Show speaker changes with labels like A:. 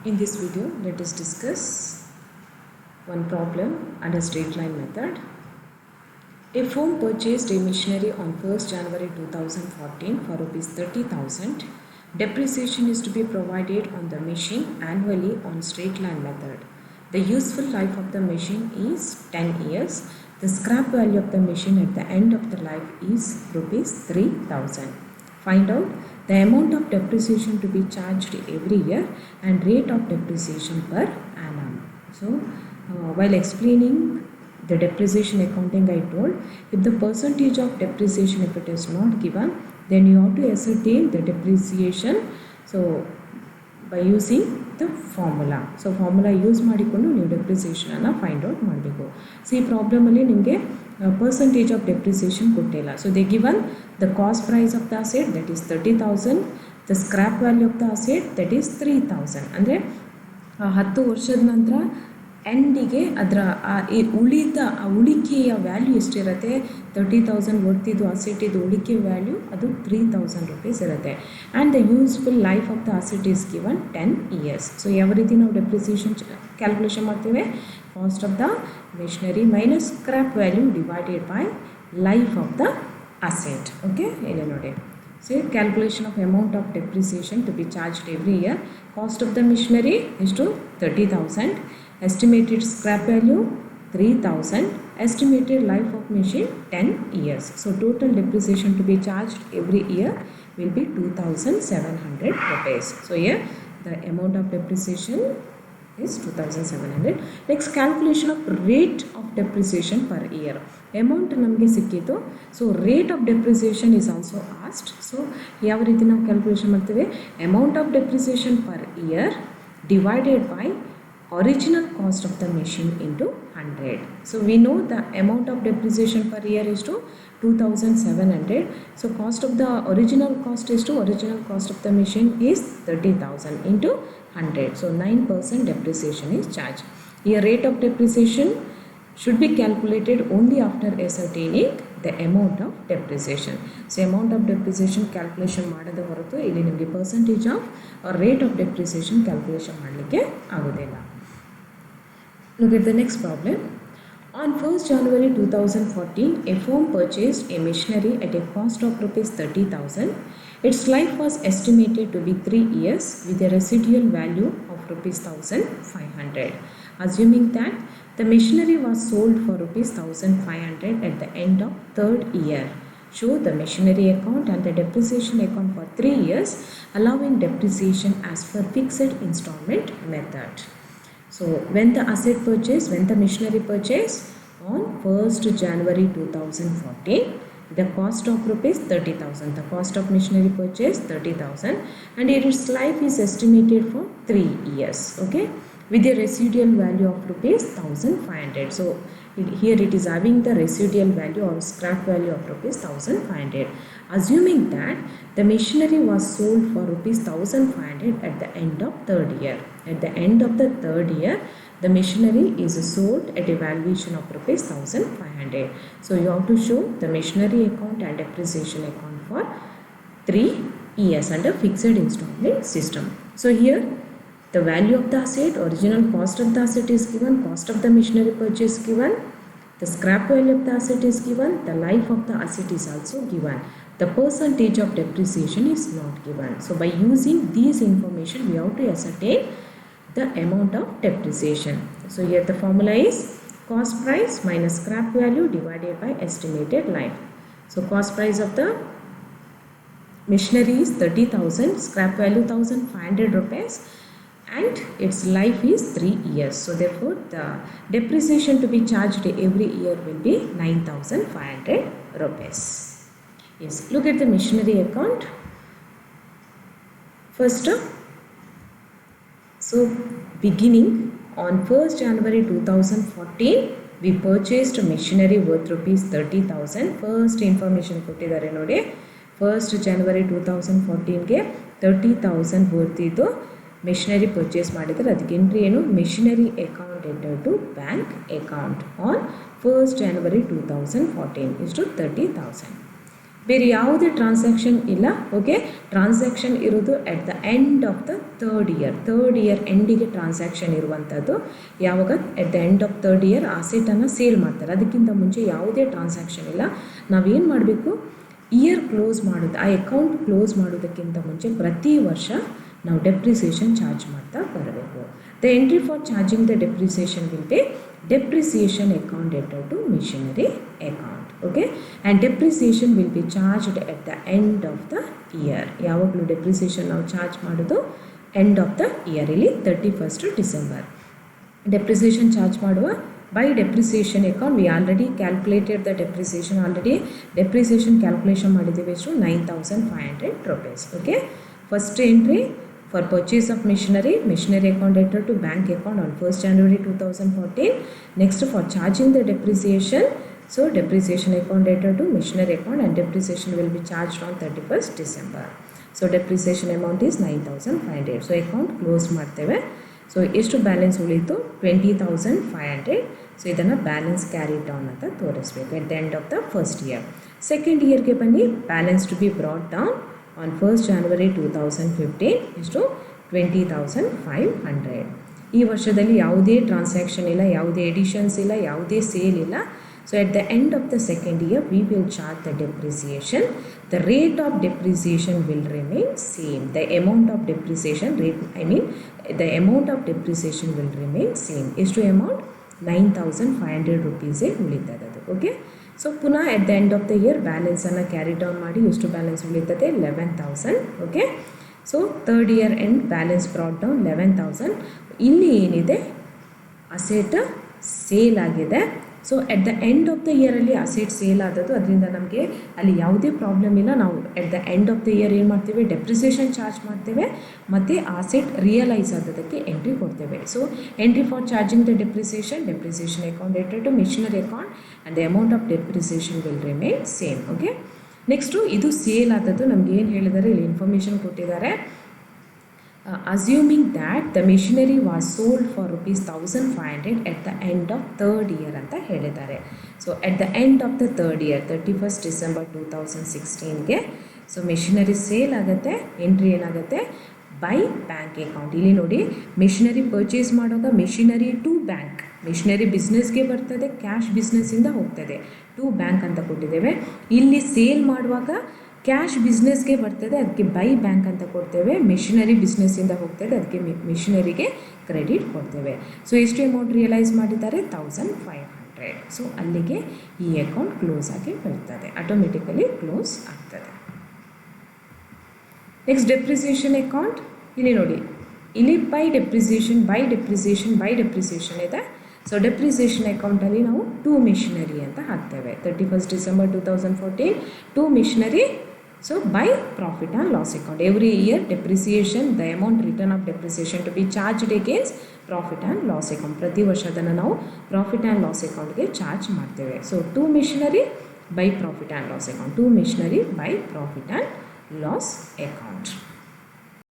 A: In this video, let us discuss one problem under straight line method. A firm purchased a machinery on 1st January 2014 for Rs 30,000. Depreciation is to be provided on the machine annually on straight line method. The useful life of the machine is 10 years. The scrap value of the machine at the end of the life is Rs 3,000. Find out the amount of depreciation to be charged every year and rate of depreciation per annum. So, while explaining the depreciation accounting, I told if the percentage of depreciation, if it is not given, then you have to ascertain the depreciation. So, by using the formula. So, formula use ಮಾಡಿಕೊಂಡು ನೀವು depreciation ಅನ್ನು find out ಮಾಡಬೇಕು. So, ಈ problem ಅಲ್ಲಿ ನಿಮಗೆ percentage of depreciation ಕೊಟ್ಟಿಲ್ಲ. So, they given the cost price of the asset, that is 30,000, the scrap value of the asset, that is 3,000. ಅಂದರೆ 10 ವರ್ಷದ ನಂತರ ಎಂಡಿಗೆ ಅದರ ಉಳಿಕೆಯ ವ್ಯಾಲ್ಯೂ ಎಷ್ಟಿರುತ್ತೆ, 30,000 ವರ್ತಿದ್ದು ಅಸೆಟಿದ್ದು ಉಳಿಕೆ ವ್ಯಾಲ್ಯೂ ಅದು 3,000 rupees ಇರುತ್ತೆ. And the useful life of the asset is given 10 years. So ಯಾವ ರೀತಿ ನಾವು ಡೆಪ್ರಿಸಿಯೇಷನ್ ಕ್ಯಾಲ್ಕುಲೇಷನ್ ಮಾಡ್ತೇವೆ, cost of the machinery minus scrap value divided by life of the asset. Okay, ಇಲ್ಲಿ ನೋಡಿ. So, calculation of amount of depreciation to be charged every year. Cost of the machinery is to 30,000. Estimated scrap value 3,000. Estimated life of machine 10 years. So, total depreciation to be charged every year will be 2,700 rupees. So, here the amount of depreciation is 2,700. Next, calculation of rate of depreciation per year. Amount ನಮಗೆ ಸಿಕ್ಕಿತು. So rate of depreciation is also asked. So ಯಾವ ರೀತಿ ನಾವು calculation ಮಾಡ್ತೇವೆ, amount of depreciation per year divided by original cost of the machine into 100. So we know the amount of depreciation per year is to 2,700. So cost of the original cost is to original cost of the machine is 30,000 into 100. So 9% depreciation is charged. Here rate of depreciation should be calculated only after ascertaining the amount of depreciation. So amount of depreciation calculation ಮಾಡದ ಹೊರತು ಇಲ್ಲಿ ನಿಮಗೆ percentage of or rate of depreciation calculation ಮಾಡಲಿಕ್ಕೆ ಆಗೋದಿಲ್ಲ. Look at the next problem. On 1st January 2014, a firm purchased a machinery at a cost of Rs 30,000. Its life was estimated to be 3 years with a residual value of Rs 1,500. Assuming that the machinery was sold for Rs 1,500 at the end of 3rd year. Show the machinery account and the depreciation account for 3 years, allowing depreciation as per fixed installment method. So, when the asset purchase, when the machinery purchase on 1st January 2014, the cost of Rs 30,000, the cost of machinery purchase 30,000, and its life is estimated for 3 years, okay, with a residual value of Rs 1,500. So, here it is having the residual value or scrap value of Rs 1,500. Assuming that the machinery was sold for Rs 1,500 at the end of 3rd year. At the end of the 3rd year, the machinery is sold at a valuation of Rs 1,500. So you have to show the machinery account and depreciation account for 3 years under fixed installment system. So here the value of the asset, original cost of the asset is given, cost of the machinery purchase given, the scrap value of the asset is given, the life of the asset is also given. The percentage of depreciation is not given. So by using these information, we have to ascertain the amount of depreciation. So here the formula is cost price minus scrap value divided by estimated life. So cost price of the machinery is 30,000, scrap value 1,500 rupees, and its life is 3 years. So therefore the depreciation to be charged every year will be 9,500 rupees. Yes, look at the machinery account. First, so beginning on 1st January 2014, we purchased machinery worth Rs 30,000. First information ಕೊಟ್ಟಿದ್ದಾರೆ ನೋಡಿ, 1st January 2014 ಗೆ 30,000 worth ಇದು machinery purchase ಮಾಡಿದರೆ ಅದಕ್ಕೆ entry ಏನು, machinery account enter to bank account on 1st January 2014 ಇಷ್ಟು 30,000. ಬೇರೆ ಯಾವುದೇ ಟ್ರಾನ್ಸಾಕ್ಷನ್ ಇಲ್ಲ. ಓಕೆ, ಟ್ರಾನ್ಸಾಕ್ಷನ್ ಇರೋದು at the end of the third year ಎಂಡಿಗೆ ಟ್ರಾನ್ಸಾಕ್ಷನ್ ಇರುವಂಥದ್ದು. ಯಾವಾಗ at the end of third year ಆಸೆಟನ್ನು ಸೇಲ್ ಮಾಡ್ತಾರೆ, ಅದಕ್ಕಿಂತ ಮುಂಚೆ ಯಾವುದೇ ಟ್ರಾನ್ಸಾಕ್ಷನ್ ಇಲ್ಲ. ನಾವೇನು ಮಾಡಬೇಕು, ಇಯರ್ ಕ್ಲೋಸ್ ಮಾಡೋದು, ಆ ಅಕೌಂಟ್ ಕ್ಲೋಸ್ ಮಾಡೋದಕ್ಕಿಂತ ಮುಂಚೆ ಪ್ರತಿ ವರ್ಷ ನಾವು ಡೆಪ್ರಿಸಿಯೇಷನ್ ಚಾರ್ಜ್ ಮಾಡ್ತಾ ಬರಬೇಕು. The entry for charging the depreciation will be depreciation account entered to machinery account. Okay, and depreciation will be charged at the end of the year. ಯಾವಾಗಲೂ ಡೆಪ್ರಿಸಿಯೇಷನ್ ನಾವು charge ಮಾಡೋದು ಎಂಡ್ ಆಫ್ ದ ಇಯರ್, ಇಲ್ಲಿ 31st December depreciation charge ಮಾಡುವ. By depreciation account we already calculated the depreciation, already depreciation calculation ಮಾಡಿದ್ದೇವೆ ಎಷ್ಟು, 9,500 rupees. Okay, first entry for purchase of machinery account entered to bank account on 1st January 2014. Next, for charging the depreciation, so depreciation account entered to machinery account and depreciation will be charged on 31st December. So depreciation amount is 9,500. So account close ಮಾಡ್ತೇವೆ. So ಎಷ್ಟು balance ಉಳಿತು, 20,500. So ಇದನ್ನು balance carry down ಅಂತ ತೋರಿಸ್ಬೇಕು at the end of the first year. Second ಇಯರ್ಗೆ ಬನ್ನಿ, balance to be brought down on 1st January 2015 ಎಷ್ಟು 20,500. ಈ ವರ್ಷದಲ್ಲಿ ಯಾವುದೇ ಟ್ರಾನ್ಸಾಕ್ಷನ್ ಇಲ್ಲ, ಯಾವುದೇ ಎಡಿಷನ್ಸ್ ಇಲ್ಲ, ಯಾವುದೇ ಸೇಲ್ ಇಲ್ಲ. So at the end of the second year we will charge the depreciation. The rate of depreciation will remain same. The amount of depreciation the amount of depreciation will remain same. ಎಷ್ಟು amount, 9,500 rupees ಉಳಿತದೆ ಅದು. Okay, so ಪುನಃ at the end of the year ಬ್ಯಾಲೆನ್ಸನ್ನು carry down ಮಾಡಿ ಎಷ್ಟು balance ಉಳಿತದೆ, 11,000. Okay, so third year end balance brought down 11,000. ಇಲ್ಲಿ ಏನಿದೆ, ಅಸೆಟ್ ಸೇಲ್ ಆಗಿದೆ. So at the end of the ಇಯರಲ್ಲಿ ಅಸೆಟ್ ಸೇಲ್ ಆದದ್ದು, ಅದರಿಂದ ನಮಗೆ ಅಲ್ಲಿ ಯಾವುದೇ ಪ್ರಾಬ್ಲಮ್ ಇಲ್ಲ. ನಾವು at the end of the year ಏನು ಮಾಡ್ತೇವೆ, ಡೆಪ್ರಿಸಿಯೇಷನ್ ಚಾರ್ಜ್ ಮಾಡ್ತೇವೆ ಮತ್ತು ಅಸೆಟ್ ರಿಯಲೈಸ್ ಆಗೋದಕ್ಕೆ ಎಂಟ್ರಿ ಕೊಡ್ತೇವೆ. So entry for charging the depreciation account enter to machinery account and the amount of depreciation will remain same. Okay, next ಇದು sale ಆದದ್ದು ನಮ್ಗೆ ಏನು ಹೇಳಿದ್ದಾರೆ, ಇಲ್ಲಿ ಇನ್ಫಾರ್ಮೇಷನ್ ಕೊಟ್ಟಿದ್ದಾರೆ. assuming that the machinery was sold for rupees 1,500 at the end of third year ಅಂತ ಹೇಳಿದ್ದಾರೆ. So at the end of the third year 31st December 2016ಗೆ ಸೊ ಮೆಷಿನರಿ ಸೇಲ್ ಆಗುತ್ತೆ. ಎಂಟ್ರಿ ಏನಾಗುತ್ತೆ, ಬೈ ಬ್ಯಾಂಕ್ ಅಕೌಂಟ್. ಇಲ್ಲಿ ನೋಡಿ, machinery purchase ಮಾಡುವಾಗ machinery to bank, machinery ಬಿಸ್ನೆಸ್ಗೆ ಬರ್ತದೆ, ಕ್ಯಾಶ್ ಬಿಸ್ನೆಸ್ಸಿಂದ ಹೋಗ್ತದೆ, ಟು ಬ್ಯಾಂಕ್ ಅಂತ ಕೊಟ್ಟಿದ್ದೇವೆ. ಇಲ್ಲಿ ಸೇಲ್ ಮಾಡುವಾಗ ಕ್ಯಾಶ್ ಬಿಸ್ನೆಸ್ಗೆ ಬರ್ತದೆ, ಅದಕ್ಕೆ ಬೈ ಬ್ಯಾಂಕ್ ಅಂತ ಕೊಡ್ತೇವೆ. ಮೆಷಿನರಿ ಬಿಸ್ನೆಸ್ಸಿಂದ ಹೋಗ್ತದೆ, ಅದಕ್ಕೆ ಮೆಷಿನರಿಗೆ ಕ್ರೆಡಿಟ್ ಕೊಡ್ತೇವೆ. ಸೊ ಎಷ್ಟು ಅಮೌಂಟ್ ರಿಯಲೈಸ್ ಮಾಡಿದ್ದಾರೆ, 1,500. ಸೊ ಅಲ್ಲಿಗೆ ಈ ಅಕೌಂಟ್ ಕ್ಲೋಸ್ ಆಗಿ ಬರ್ತದೆ, ಆಟೋಮೆಟಿಕಲಿ ಕ್ಲೋಸ್ ಆಗ್ತದೆ. Next depreciation account. ಇಲ್ಲಿ ನೋಡಿ, ಇಲ್ಲಿ ಬೈ ಡೆಪ್ರಿಸಿಯೇಷನ್ ಇದೆ. ಸೊ ಡೆಪ್ರಿಸಿಯೇಷನ್ ಅಕೌಂಟಲ್ಲಿ ನಾವು ಟು ಮಿಷನರಿ ಅಂತ ಹಾಕ್ತೇವೆ. 31st December 2014 to machinery. So by profit and loss account. Every year depreciation, the amount return of depreciation to be charged against profit and loss account. ಪ್ರತಿ ವರ್ಷ ಅದನ್ನು ನಾವು profit and loss ಅಕೌಂಟ್ಗೆ charge ಮಾಡ್ತೇವೆ. So to machinery by profit and loss account, to machinery by profit and loss account.